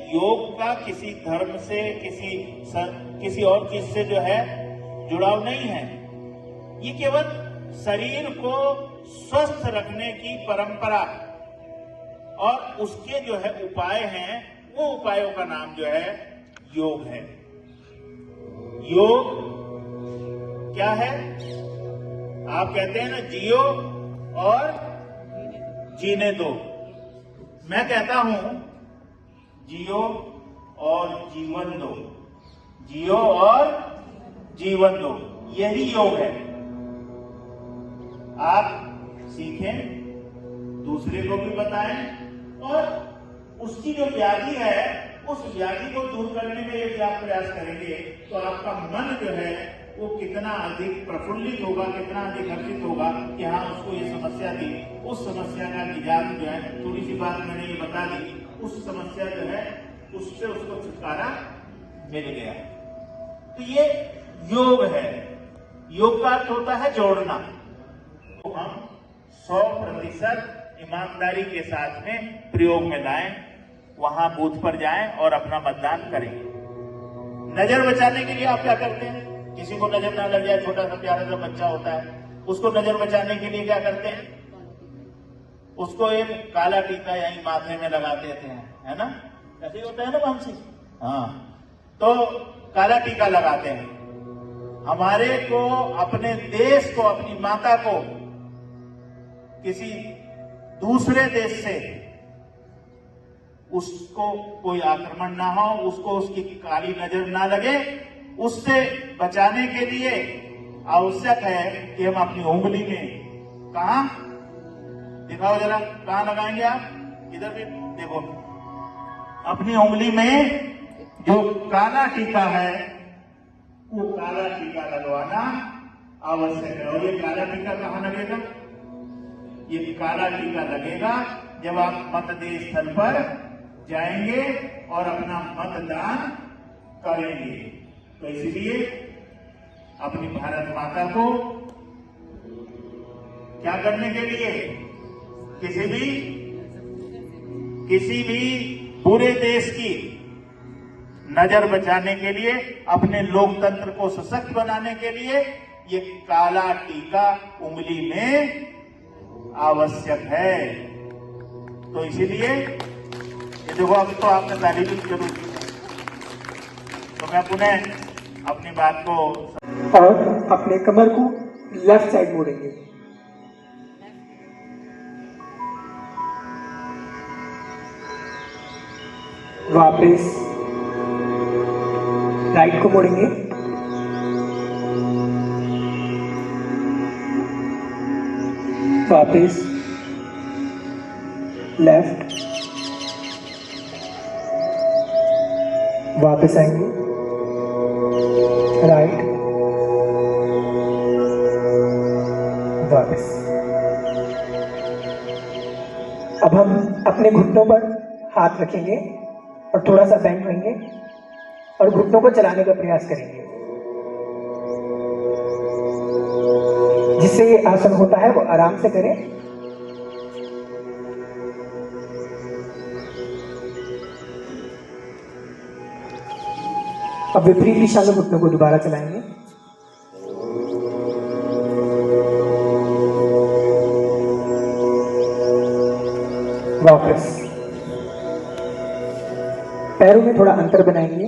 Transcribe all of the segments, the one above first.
योग का किसी धर्म से, किसी और चीज से जो है जुड़ाव नहीं है। ये केवल शरीर को स्वस्थ रखने की परंपरा और उसके जो है उपाय हैं, वो उपायों का नाम जो है योग है। योग क्या है? आप कहते हैं ना, जियो और जीने दो। मैं कहता हूं जियो और जीवन दो, जियो और जीवन दो, यही योग है। आप सीखें, दूसरे को भी बताएं और उसकी जो व्याधि है उस व्याधि को दूर करने में यदि आप प्रयास करेंगे तो आपका मन जो है वो कितना अधिक प्रफुल्लित होगा, कितना अधिक हर्षित होगा कि हाँ, उसको ये समस्या थी, उस समस्या का निजात जो है, थोड़ी सी बात मैंने ये बता दी, उस समस्या जो है उससे उसको छुटकारा मिल गया। तो ये योग है। योग का अर्थ होता है जोड़ना। तो हम 100% ईमानदारी के साथ में प्रयोग में लाएं, वहां बूथ पर जाएं और अपना मतदान करें। नजर बचाने के लिए आप क्या करते हैं? किसी को नजर ना लग जाए, छोटा सा प्यारा सा बच्चा होता है, उसको नजर बचाने के लिए क्या करते हैं? उसको एक काला टीका यहीं माथे में लगा देते हैं, है ना? ऐसे ही होता है ना वंशी? हाँ, तो काला टीका लगाते हैं। हमारे को, अपने देश को, अपनी माता को किसी दूसरे देश से उसको कोई आक्रमण ना हो, उसको उसकी काली नजर ना लगे, उससे बचाने के लिए आवश्यक है कि हम अपनी उंगली में, कहां दिखाओ जरा, कहां लगाएंगे आप? इधर भी देखो, अपनी उंगली में जो काला टीका है वो काला टीका लगवाना आवश्यक है। और ये काला टीका कहां लगेगा? ये काला टीका लगेगा जब आप मतदेय स्थल पर जाएंगे और अपना मतदान करेंगे। तो इसलिए अपनी भारत माता को क्या करने के लिए, किसी भी पूरे देश की नजर बचाने के लिए, अपने लोकतंत्र को सशक्त बनाने के लिए ये काला टीका उंगली में आवश्यक है। तो इसीलिए ये देखो, अब तो आपने ताली भी जरूर की है। तो मैं पुनः अपनी बात को और अपने कमर को लेफ्ट साइड मोड़ेंगे। वापस राइट को मोड़ेंगे। वापस लेफ्ट, वापस आएंगे राइट, वापस। अब हम अपने घुटनों पर हाथ रखेंगे और थोड़ा सा बेंड रहेंगे और घुटनों को चलाने का प्रयास करेंगे। जिससे ये आसन होता है वो आराम से करें। अब विपरीत दिशा में घुटनों को दोबारा चलाएंगे। वापस पैरों में थोड़ा अंतर बनाएंगे,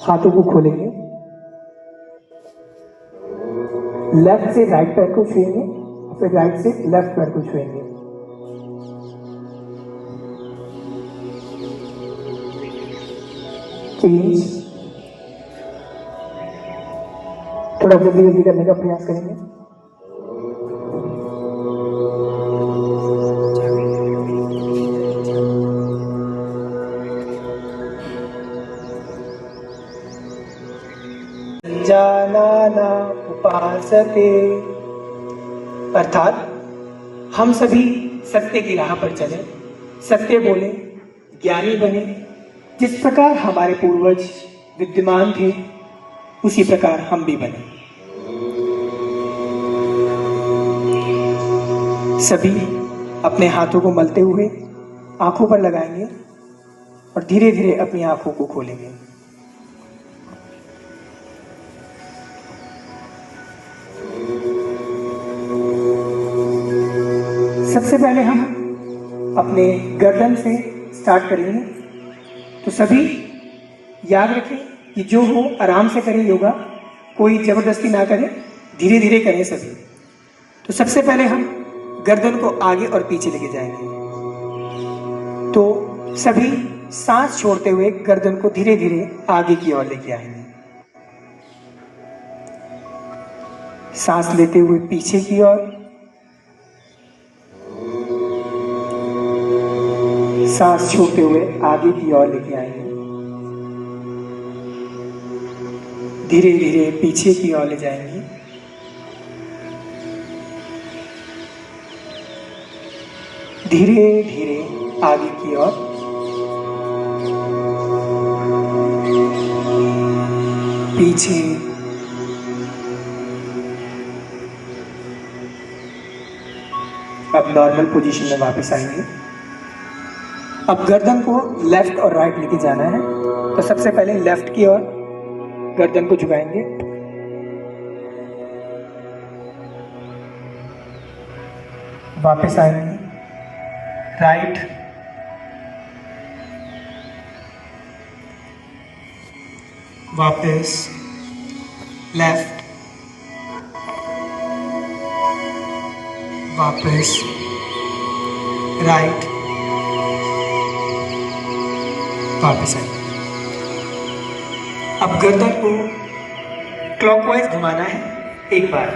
हाथों को खोलेंगे, लेफ्ट से राइट पैर को छुएंगे, फिर राइट से लेफ्ट पैर को छुएंगे। चेंज, थोड़ा जल्दी जल्दी करने का प्रयास करेंगे। जानाना उपासते, अर्थात हम सभी सत्य की राह पर चले, सत्य बोले, ज्ञानी बने। जिस प्रकार हमारे पूर्वज विद्यमान थे उसी प्रकार हम भी बने। सभी अपने हाथों को मलते हुए आंखों पर लगाएंगे और धीरे धीरे अपनी आंखों को खोलेंगे। सबसे पहले हम अपने गर्दन से स्टार्ट करेंगे। तो सभी याद रखें कि जो हो आराम से करें योगा, कोई जबरदस्ती ना करें, धीरे धीरे करें सभी। तो सबसे पहले हम गर्दन को आगे और पीछे लेके जाएंगे। तो सभी सांस छोड़ते हुए गर्दन को धीरे धीरे आगे की ओर लेके आएंगे। सांस लेते हुए पीछे की ओर, सांस छोड़ते हुए आगे की ओर लेके आएंगे। धीरे धीरे पीछे की ओर ले जाएंगे। धीरे धीरे आगे की ओर, पीछे, अब नॉर्मल पोजीशन में वापस आएंगे। अब गर्दन को लेफ्ट और राइट लेके जाना है। तो सबसे पहले लेफ्ट की ओर गर्दन को झुकाएंगे। वापस आएंगे, राइट, वापस, लेफ्ट, वापस, राइट, वापस आएंगे। अब गर्दन को क्लॉकवाइज घुमाना है। एक बार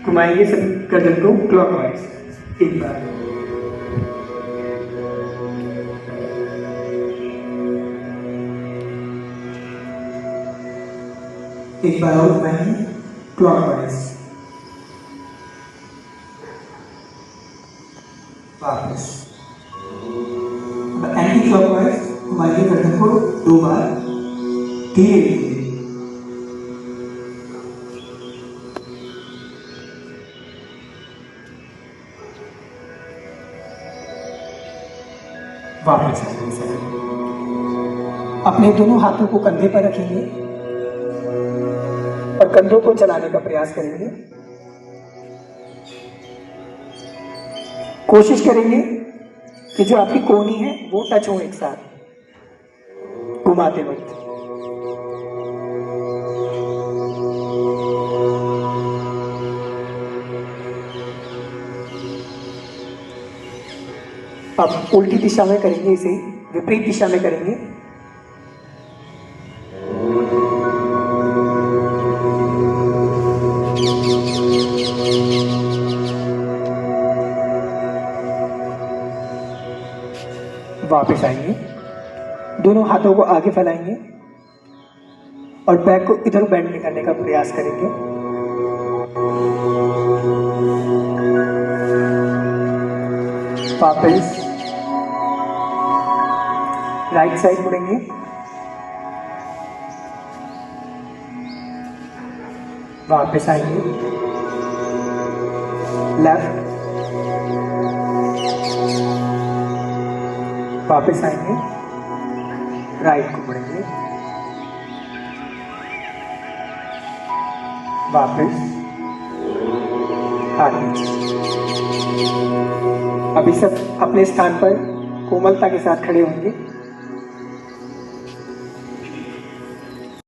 घुमाएंगे सब गर्दन को क्लॉकवाइज, एक बार, एक बार और घुमाएंगे क्लॉकवाइज, वापस। अब एंटी क्लॉकवाइज घुमाएंगे गर्दन को 2 बार, धीरे धीरे। वापस आएंगे। अपने दोनों हाथों को कंधे पर रखेंगे और कंधों को चलाने का प्रयास करेंगे। कोशिश करेंगे कि जो आपकी कोहनी है वो टच हो एक साथ घुमाते वक्त। अब उल्टी दिशा में करेंगे, इसे विपरीत दिशा में करेंगे। वापस आएंगे, दोनों हाथों को आगे फैलाएंगे और बैक को इधर बेंड करने का प्रयास करेंगे। वापस राइट साइड मुड़ेंगे, वापस आएंगे, लेफ्ट, वापस आएंगे, राइट को मुड़ेंगे, वापस, आगे। अभी सब अपने स्थान पर कोमलता के साथ खड़े होंगे।